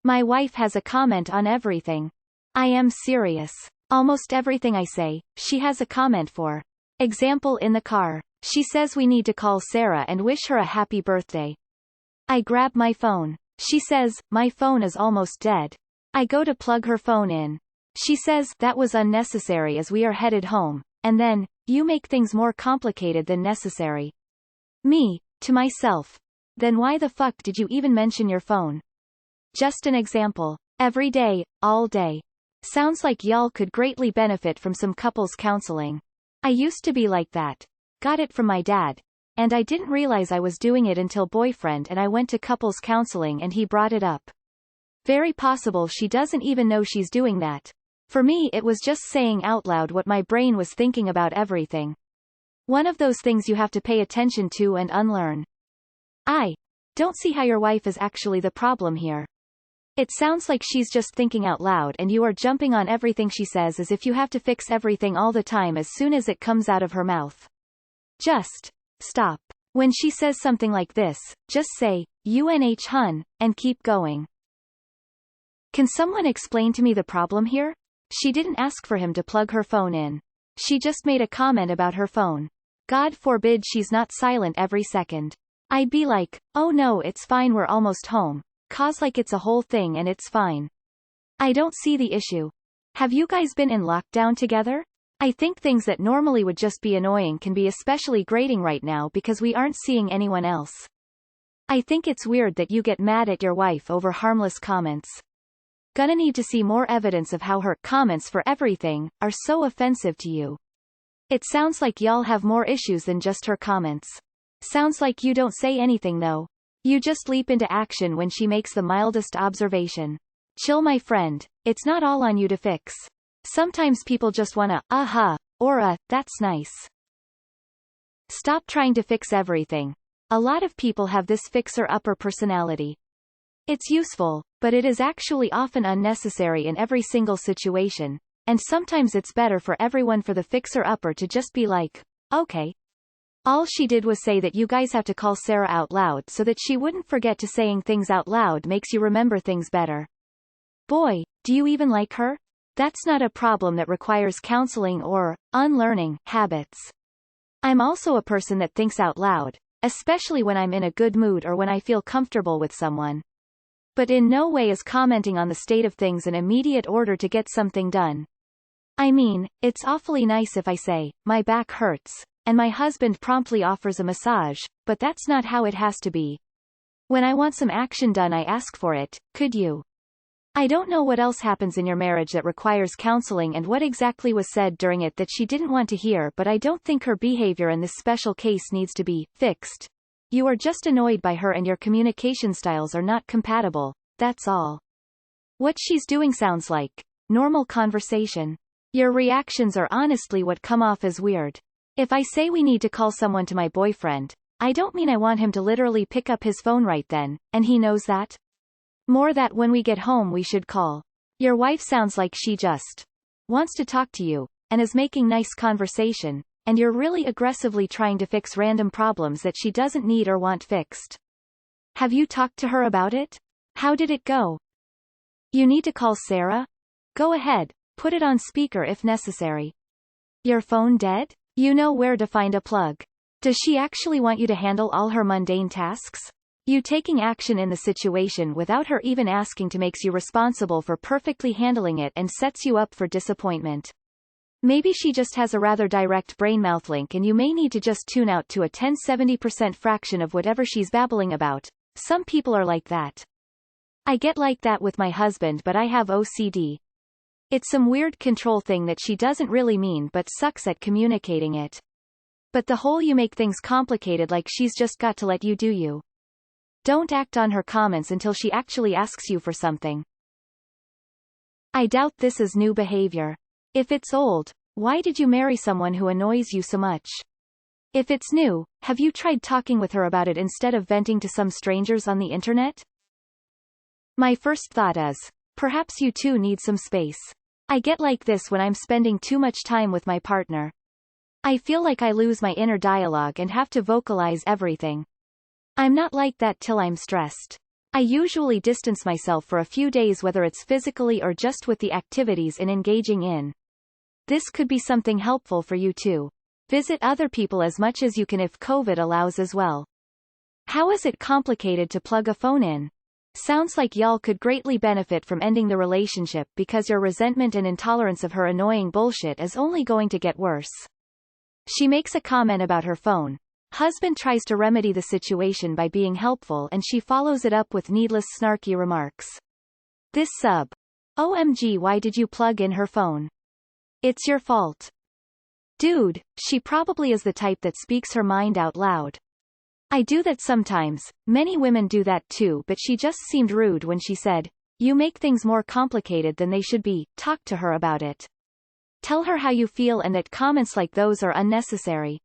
My wife has a comment on everything. I am serious. Almost everything I say, she has a comment for. Example in the car. She says we need to call Sarah and wish her a happy birthday. I grab my phone. She says, my phone is almost dead. I go to plug her phone in. She says, that was unnecessary as we are headed home, and then, you make things more complicated than necessary. Me, to myself. Then why the fuck did you even mention your phone? Just an example. Every day, all day. Sounds like y'all could greatly benefit from some couples counseling. I used to be like that. Got it from my dad. And I didn't realize I was doing it until boyfriend and I went to couples counseling and he brought it up. Very possible she doesn't even know she's doing that. For me it was just saying out loud what my brain was thinking about everything. One of those things you have to pay attention to and unlearn. I don't see how your wife is actually the problem here. It sounds like she's just thinking out loud and you are jumping on everything she says as if you have to fix everything all the time as soon as it comes out of her mouth. Just stop. When she says something like this, just say, hun, and keep going. Can someone explain to me the problem here? She didn't ask for him to plug her phone in. She just made a comment about her phone. God forbid she's not silent every second. I'd be like, oh no, it's fine, we're almost home. Cause like it's a whole thing and it's fine. I don't see the issue. Have you guys been in lockdown together? I think things that normally would just be annoying can be especially grating right now because we aren't seeing anyone else. I think it's weird that you get mad at your wife over harmless comments. Gonna need to see more evidence of how her comments for everything are so offensive to you. It sounds like y'all have more issues than just her comments. Sounds like you don't say anything though. You just leap into action when she makes the mildest observation. Chill, my friend. It's not all on you to fix. Sometimes people just wanna, or that's nice. Stop trying to fix everything. A lot of people have this fixer-upper personality. It's useful, but it is actually often unnecessary in every single situation, and sometimes it's better for everyone for the fixer-upper to just be like, okay. All she did was say that you guys have to call Sarah out loud so that she wouldn't forget to. Saying things out loud makes you remember things better. Boy, do you even like her? That's not a problem that requires counseling or unlearning habits. I'm also a person that thinks out loud, especially when I'm in a good mood or when I feel comfortable with someone. But in no way is commenting on the state of things an immediate order to get something done. I mean, it's awfully nice if I say, my back hurts, and my husband promptly offers a massage, but that's not how it has to be. When I want some action done I ask for it, could you? I don't know what else happens in your marriage that requires counseling and what exactly was said during it that she didn't want to hear, but I don't think her behavior in this special case needs to be fixed. You are just annoyed by her and your communication styles are not compatible, that's all. What she's doing sounds like normal conversation. Your reactions are honestly what come off as weird. If I say we need to call someone to my boyfriend, I don't mean I want him to literally pick up his phone right then, and he knows that. More that when we get home we should call. Your wife sounds like she just wants to talk to you, and is making nice conversation, and you're really aggressively trying to fix random problems that she doesn't need or want fixed. Have you talked to her about it? How did it go? You need to call Sarah? Go ahead, put it on speaker if necessary. Your phone dead? You know where to find a plug. Does she actually want you to handle all her mundane tasks? You taking action in the situation without her even asking to makes you responsible for perfectly handling it and sets you up for disappointment. Maybe she just has a rather direct brain-mouth link and you may need to just tune out to a 10-70% fraction of whatever she's babbling about. Some people are like that. I get like that with my husband, but I have OCD. It's some weird control thing that she doesn't really mean but sucks at communicating it. But the whole you make things complicated like she's just got to let you do you. Don't act on her comments until she actually asks you for something. I doubt this is new behavior. If it's old, why did you marry someone who annoys you so much? If it's new, have you tried talking with her about it instead of venting to some strangers on the internet? My first thought is, perhaps you two need some space. I get like this when I'm spending too much time with my partner. I feel like I lose my inner dialogue and have to vocalize everything. I'm not like that till I'm stressed. I usually distance myself for a few days, whether it's physically or just with the activities in engaging in. This could be something helpful for you too. Visit other people as much as you can if COVID allows as well. How is it complicated to plug a phone in? Sounds like y'all could greatly benefit from ending the relationship because your resentment and intolerance of her annoying bullshit is only going to get worse. She makes a comment about her phone. Husband tries to remedy the situation by being helpful and she follows it up with needless snarky remarks. This sub. OMG, why did you plug in her phone? It's your fault. Dude, she probably is the type that speaks her mind out loud. I do that sometimes, many women do that too, but she just seemed rude when she said, "You make things more complicated than they should be, talk to her about it. Tell her how you feel and that comments like those are unnecessary.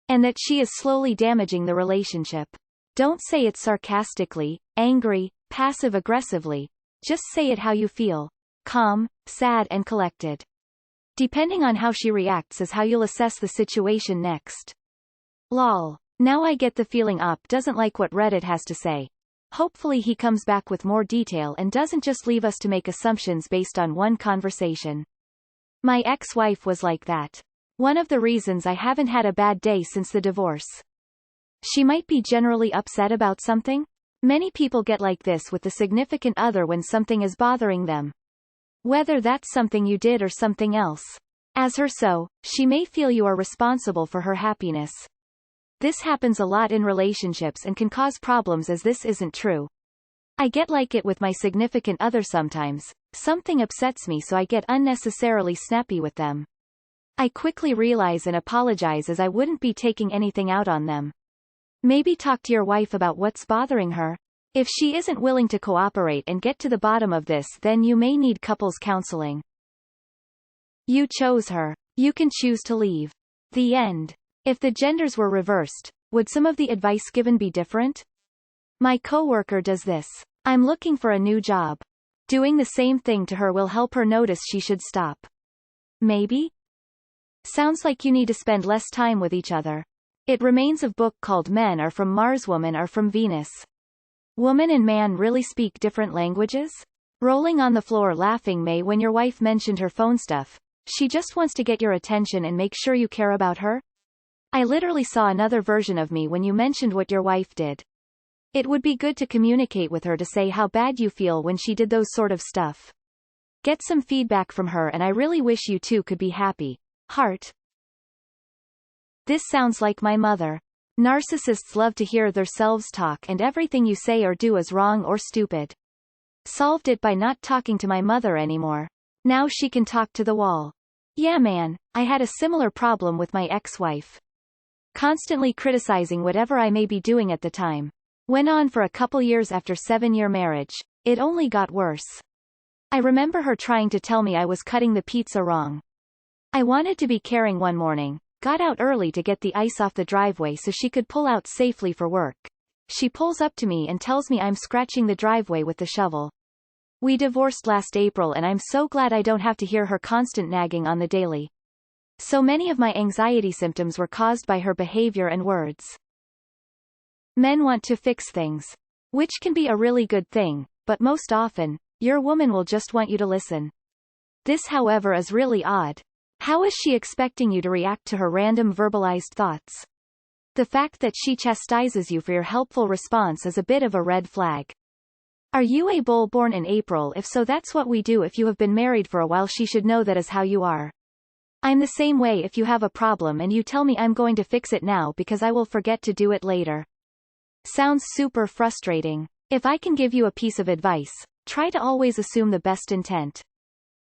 And that she is slowly damaging the relationship. Don't say it sarcastically, angry, passive-aggressively. Just say it how you feel. Calm, sad and collected. Depending on how she reacts is how you'll assess the situation next." Lol. Now I get the feeling Op doesn't like what Reddit has to say. Hopefully he comes back with more detail and doesn't just leave us to make assumptions based on one conversation. My ex-wife was like that. One of the reasons I haven't had a bad day since the divorce. She might be generally upset about something? Many people get like this with the significant other when something is bothering them. Whether that's something you did or something else. As her so, she may feel you are responsible for her happiness. This happens a lot in relationships and can cause problems as this isn't true. I get like it with my significant other sometimes. Something upsets me so I get unnecessarily snappy with them. I quickly realize and apologize as I wouldn't be taking anything out on them. Maybe talk to your wife about what's bothering her. If she isn't willing to cooperate and get to the bottom of this, then you may need couples counseling. You chose her. You can choose to leave. The end. If the genders were reversed, would some of the advice given be different? My coworker does this. I'm looking for a new job. Doing the same thing to her will help her notice she should stop. Maybe? Sounds like you need to spend less time with each other. It remains of book called Men Are From Mars, Women Are From Venus. Woman and man really speak different languages? Rolling on the floor laughing May when your wife mentioned her phone stuff. She just wants to get your attention and make sure you care about her? I literally saw another version of me when you mentioned what your wife did. It would be good to communicate with her to say how bad you feel when she did those sort of stuff. Get some feedback from her and I really wish you two could be happy. Heart. This sounds like my mother. Narcissists love to hear themselves talk and everything you say or do is wrong or stupid. Solved it by not talking to my mother anymore. Now she can talk to the wall. Yeah man, I had a similar problem with my ex-wife. Constantly criticizing whatever I may be doing at the time. Went on for a couple years after 7-year marriage. It only got worse. I remember her trying to tell me I was cutting the pizza wrong. I wanted to be caring one morning. Got out early to get the ice off the driveway so she could pull out safely for work. She pulls up to me and tells me I'm scratching the driveway with the shovel. We divorced last April and I'm so glad I don't have to hear her constant nagging on the daily. So many of my anxiety symptoms were caused by her behavior and words. Men want to fix things. Which can be a really good thing, but most often, your woman will just want you to listen. This however is really odd. How is she expecting you to react to her random verbalized thoughts? The fact that she chastises you for your helpful response is a bit of a red flag. Are you a bull born in April? If so, that's what we do. If you have been married for a while, she should know that is how you are. I'm the same way. If you have a problem and you tell me I'm going to fix it now because I will forget to do it later. Sounds super frustrating. If I can give you a piece of advice, try to always assume the best intent.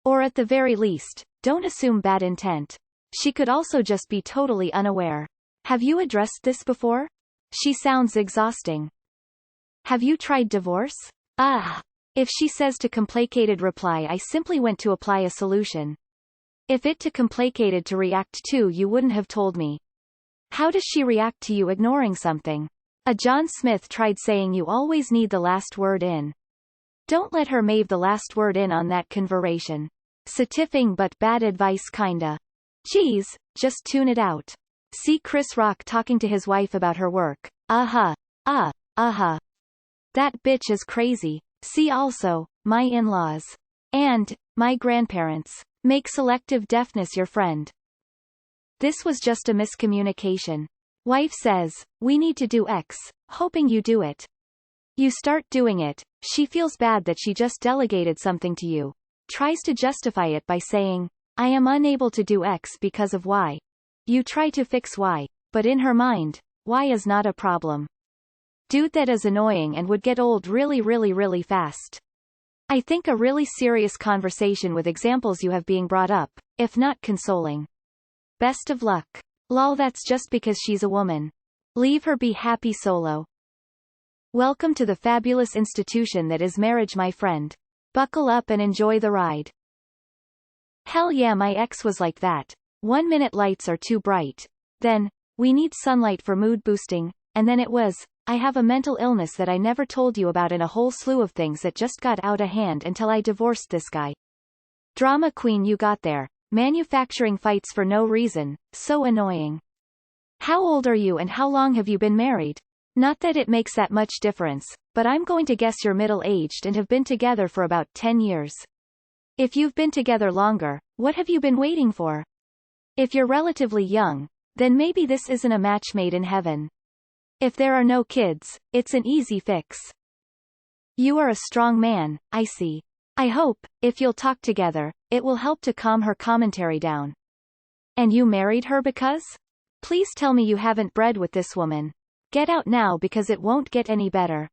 Or at the very least, don't assume bad intent. She could also just be totally unaware. Have you addressed this before? She sounds exhausting. Have you tried divorce? If she says to complicated reply, I simply went to apply a solution. If it too complicated to react to, you wouldn't have told me. How does she react to you ignoring something? A John Smith tried saying you always need the last word in. Don't let her mave the last word in on that conversation. Satifying but bad advice kinda. Geez, just tune it out. See Chris Rock talking to his wife about her work. That bitch is crazy. See also, my in-laws. And, my grandparents. Make selective deafness your friend. This was just a miscommunication. Wife says, we need to do X, hoping you do it. You start doing it, she feels bad that she just delegated something to you. Tries to justify it by saying, I am unable to do X because of Y. You try to fix Y, but in her mind, Y is not a problem. Dude, that is annoying and would get old really fast. I think a really serious conversation with examples you have being brought up, if not consoling. Best of luck. Lol, that's just because she's a woman. Leave her be happy solo. Welcome to the fabulous institution that is marriage, my friend. Buckle up and enjoy the ride. Hell yeah, my ex was like that. 1 minute lights are too bright. Then, we need sunlight for mood boosting, and then it was, I have a mental illness that I never told you about and a whole slew of things that just got out of hand until I divorced this guy. Drama queen you got there. Manufacturing fights for no reason, so annoying. How old are you and how long have you been married? Not that it makes that much difference, but I'm going to guess you're middle-aged and have been together for about 10 years. If you've been together longer, what have you been waiting for? If you're relatively young, then maybe this isn't a match made in heaven. If there are no kids, it's an easy fix. You are a strong man, I see. I hope, if you'll talk together, it will help to calm her commentary down. And you married her because? Please tell me you haven't bred with this woman. Get out now because it won't get any better.